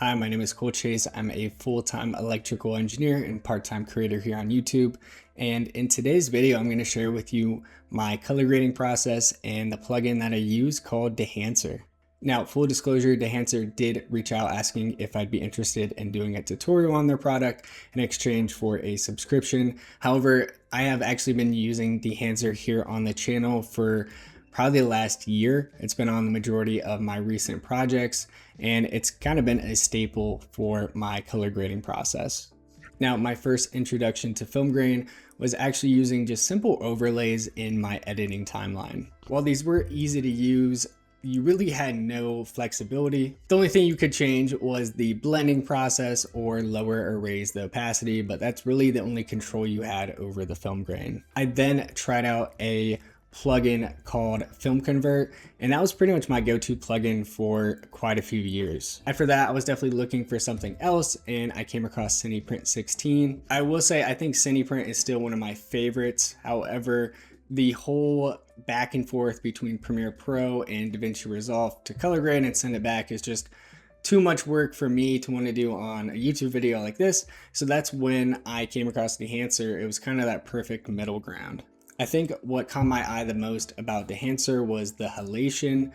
Hi, my name is Cole Chase. I'm a full-time electrical engineer and part-time creator here on YouTube. And in today's video, I'm going to share with you my color grading process and the plugin that I use called Dehancer. Now, full disclosure, Dehancer did reach out asking if I'd be interested in doing a tutorial on their product in exchange for a subscription. However, I have actually been using Dehancer here on the channel for probably the last year. It's been on the majority of my recent projects, and it's kind of been a staple for my color grading process. Now, my first introduction to film grain was actually using just simple overlays in my editing timeline. While these were easy to use, you really had no flexibility. The only thing you could change was the blending process or lower or raise the opacity, but that's really the only control you had over the film grain. I then tried out a plugin called Film Convert, and that was pretty much my go-to plugin for quite a few years. After that, I was definitely looking for something else, and I came across Cineprint 16. I will say I think Cineprint is still one of my favorites. However, the whole back and forth between Premiere Pro and DaVinci Resolve to color grade and send it back is just too much work for me to want to do on a YouTube video like this. So that's when I came across Dehancer. It was kind of that perfect middle ground. I think what caught my eye the most about Dehancer was the halation.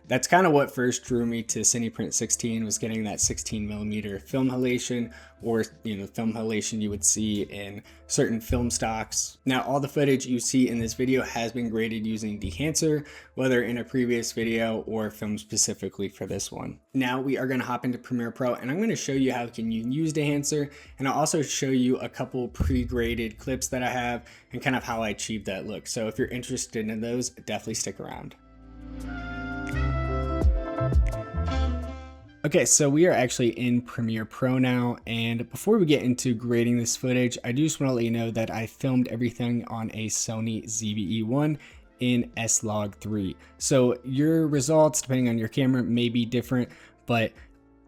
That's kind of what first drew me to Cineprint 16, was getting that 16mm film halation, or film halation you would see in certain film stocks. Now, all the footage you see in this video has been graded using Dehancer, whether in a previous video or filmed specifically for this one. Now we are going to hop into Premiere Pro, and I'm going to show you how you can use Dehancer, and I'll also show you a couple pre-graded clips that I have and kind of how I achieved that look. So if you're interested in those, definitely stick around. Okay, so we are actually in Premiere Pro now, and before we get into grading this footage, I do just want to let you know that I filmed everything on a Sony ZV-E1 in S-Log3. So your results, depending on your camera, may be different, but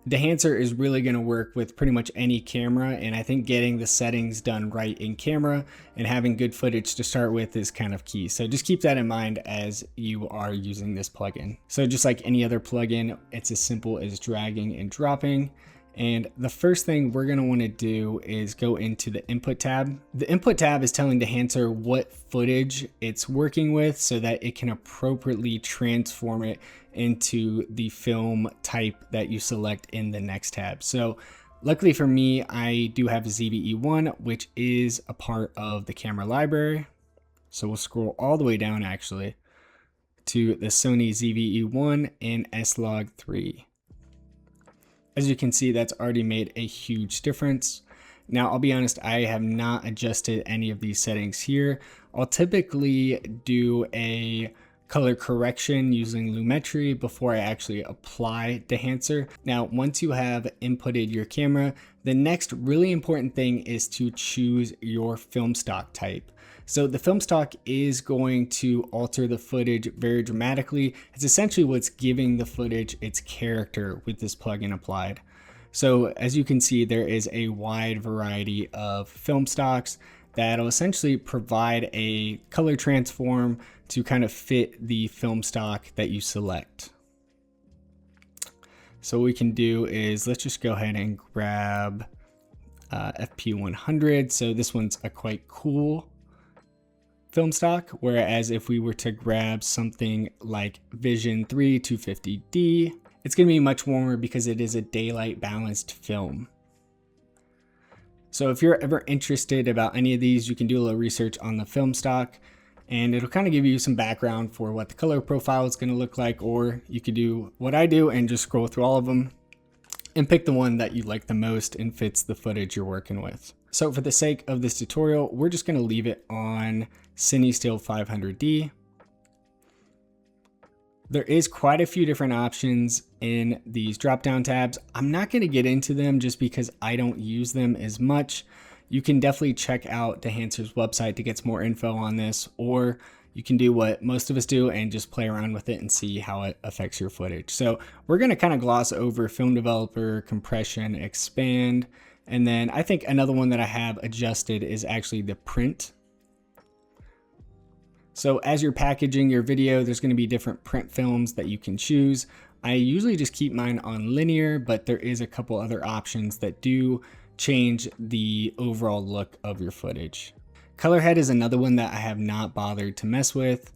Dehancer is really going to work with pretty much any camera, and I think getting the settings done right in camera and having good footage to start with is kind of key. So just keep that in mind as you are using this plugin. So just like any other plugin, it's as simple as dragging and dropping. And the first thing we're going to want to do is go into the input tab. The input tab is telling Dehancer what footage it's working with so that it can appropriately transform it into the film type that you select in the next tab. So luckily for me, I do have a ZV-E1, which is a part of the camera library. So we'll scroll all the way down actually to the Sony ZV-E1 in S-Log3. As you can see, that's already made a huge difference. Now, I'll be honest, I have not adjusted any of these settings here. I'll typically do a color correction using Lumetri before I actually apply Dehancer. Now, once you have inputted your camera, the next really important thing is to choose your film stock type. So the film stock is going to alter the footage very dramatically. It's essentially what's giving the footage its character with this plugin applied. So as you can see, there is a wide variety of film stocks that'll essentially provide a color transform to kind of fit the film stock that you select. So what we can do is, let's just go ahead and grab FP100. So this one's a quite cool film stock, whereas if we were to grab something like Vision 3 250D, it's going to be much warmer because it is a daylight balanced film. So if you're ever interested about any of these, you can do a little research on the film stock, and it'll kind of give you some background for what the color profile is going to look like, or you could do what I do and just scroll through all of them and pick the one that you like the most and fits the footage you're working with. So for the sake of this tutorial, we're just going to leave it on CineStill 500D. There is quite a few different options in these drop-down tabs. I'm not going to get into them just because I don't use them as much. You can definitely check out Dehancer's website to get some more info on this, or you can do what most of us do and just play around with it and see how it affects your footage. So we're going to kind of gloss over film developer, compression, expand, and then I think another one that I have adjusted is actually the print. So as you're packaging your video, there's going to be different print films that you can choose. I usually just keep mine on linear, but there is a couple other options that do change the overall look of your footage. Color head is another one that I have not bothered to mess with.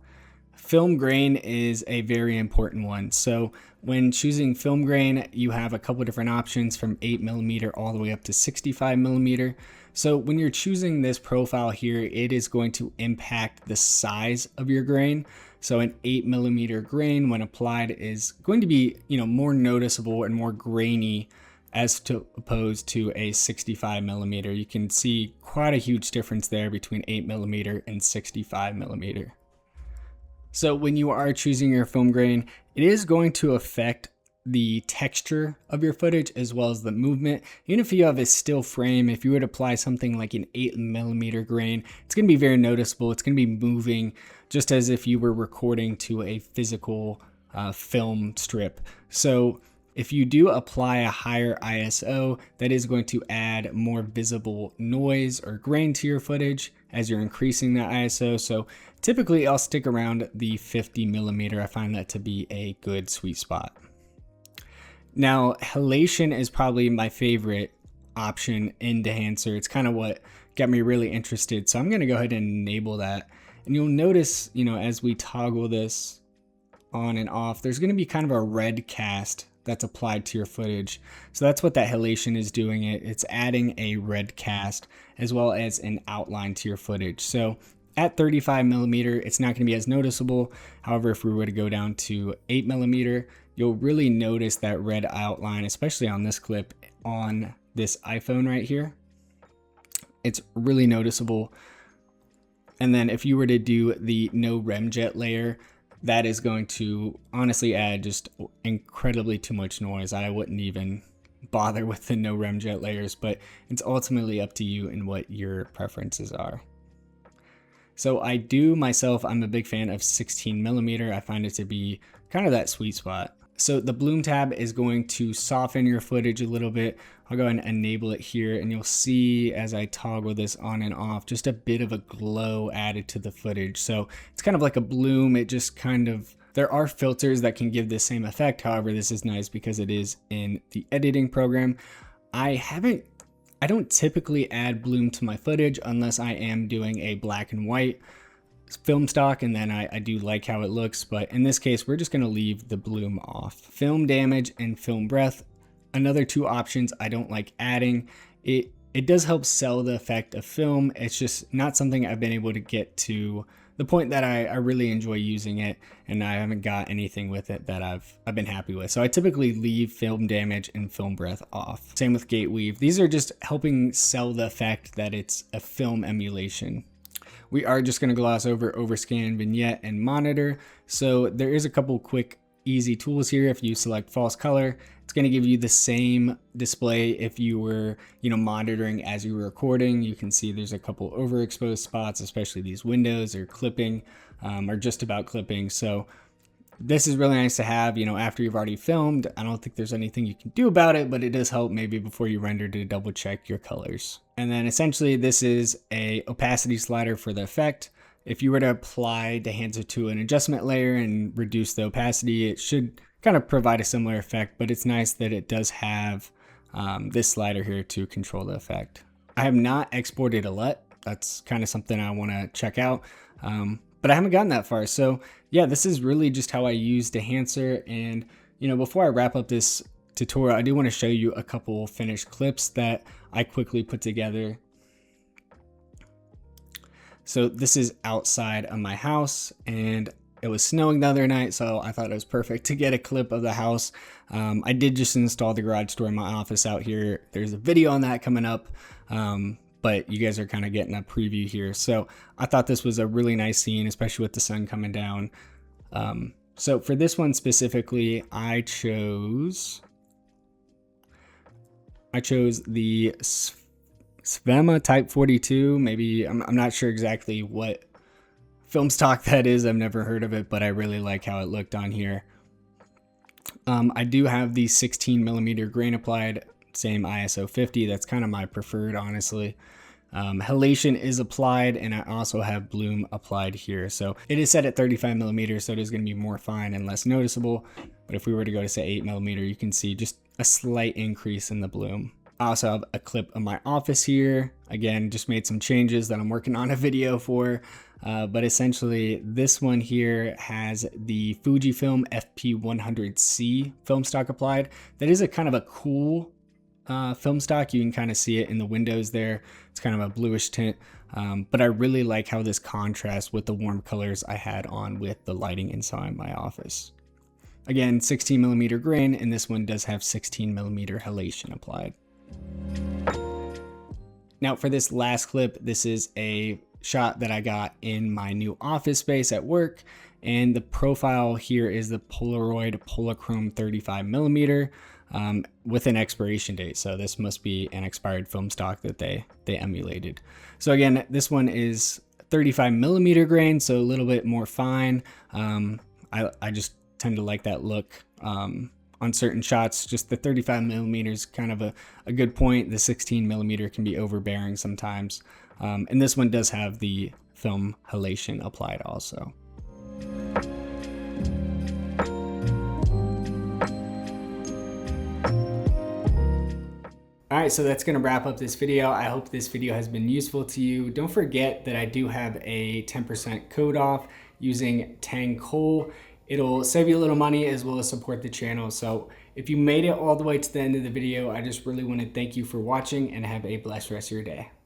Film grain is a very important one. So when choosing film grain, you have a couple different options from 8mm all the way up to 65mm. So when you're choosing this profile here, it is going to impact the size of your grain. So an 8mm grain, when applied, is going to be, more noticeable and more grainy as opposed to a 65mm. You can see quite a huge difference there between 8mm and 65mm. So when you are choosing your film grain, it is going to affect the texture of your footage as well as the movement. Even if you have a still frame, if you would apply something like an 8mm grain, it's going to be very noticeable. It's going to be moving just as if you were recording to a physical film strip. So if you do apply a higher ISO, that is going to add more visible noise or grain to your footage as you're increasing that ISO. So typically I'll stick around the 50mm. I find that to be a good sweet spot. Now, halation is probably my favorite option in Dehancer. It's kind of what got me really interested. So I'm going to go ahead and enable that. And you'll notice, as we toggle this on and off, there's going to be kind of a red cast that's applied to your footage. So that's what that halation is doing. It's adding a red cast as well as an outline to your footage. So at 35mm, it's not going to be as noticeable. However, if we were to go down to 8mm, you'll really notice that red outline, especially on this clip on this iPhone right here. It's really noticeable. And then if you were to do the no remjet layer, that is going to honestly add just incredibly too much noise. I wouldn't even bother with the no remjet layers, but it's ultimately up to you and what your preferences are. So I'm a big fan of 16mm. I find it to be kind of that sweet spot. So the bloom tab is going to soften your footage a little bit. I'll go ahead and enable it here, and you'll see as I toggle this on and off, just a bit of a glow added to the footage. So it's kind of like a bloom. It just there are filters that can give the same effect. However, this is nice because it is in the editing program. I don't typically add bloom to my footage unless I am doing a black and white film stock, and then I do like how it looks, but in this case we're just going to leave the bloom off. Film damage and film breath, another two options I don't like adding. It does help sell the effect of film. It's just not something I've been able to get to the point that I really enjoy using it, and I haven't got anything with it that I've been happy with. So I typically leave film damage and film breath off. Same with gate weave. These are just helping sell the effect that it's a film emulation. We are just going to gloss over overscan, vignette, and monitor. So there is a couple quick, easy tools here. If you select false color, it's going to give you the same display if you were, monitoring as you were recording. You can see there's a couple overexposed spots, especially these windows or clipping, or just about clipping. So this is really nice to have, after you've already filmed. I don't think there's anything you can do about it, but it does help maybe before you render to double check your colors. And then essentially this is a opacity slider for the effect. If you were to apply Dehancer to an adjustment layer and reduce the opacity, it should kind of provide a similar effect, but it's nice that it does have this slider here to control the effect. I have not exported a LUT. That's kind of something I want to check out. But I haven't gotten that far. So yeah, this is really just how I use Dehancer. And, before I wrap up this tutorial, I do want to show you a couple finished clips that I quickly put together. So this is outside of my house, and it was snowing the other night, so I thought it was perfect to get a clip of the house. I did just install the garage door in my office out here. There's a video on that coming up. But you guys are kind of getting a preview here. So I thought this was a really nice scene, especially with the sun coming down. So for this one specifically, I chose the Svema Type 42. Maybe, I'm not sure exactly what film stock that is. I've never heard of it, but I really like how it looked on here. I do have the 16mm grain applied, same ISO 50. That's kind of my preferred, honestly. Halation is applied, and I also have bloom applied here. So it is set at 35 millimeters, so it is going to be more fine and less noticeable. But if we were to go to say 8 millimeter, you can see just a slight increase in the bloom. I also have a clip of my office here. Again, just made some changes that I'm working on a video for. But essentially, this one here has the Fujifilm FP100C film stock applied. That is a kind of a cool film stock. You can kind of see it in the windows there. It's kind of a bluish tint, but I really like how this contrasts with the warm colors I had on with the lighting inside my office. Again, 16 millimeter grain, and this one does have 16 millimeter halation applied. Now for this last clip, this is a shot that I got in my new office space at work, and the profile here is the Polaroid Polachrome 35 millimeter with an expiration date. So this must be an expired film stock that they emulated. So again, this one is 35 millimeter grain, so a little bit more fine. I just tend to like that look on certain shots. Just the 35 millimeters kind of a good point. The 16 millimeter can be overbearing sometimes. And this one does have the film halation applied also. Alright, so that's going to wrap up this video. I hope this video has been useful to you. Don't forget that I do have a 10% code off using Tang Coal. It'll save you a little money as well as support the channel. So if you made it all the way to the end of the video, I just really want to thank you for watching and have a blessed rest of your day.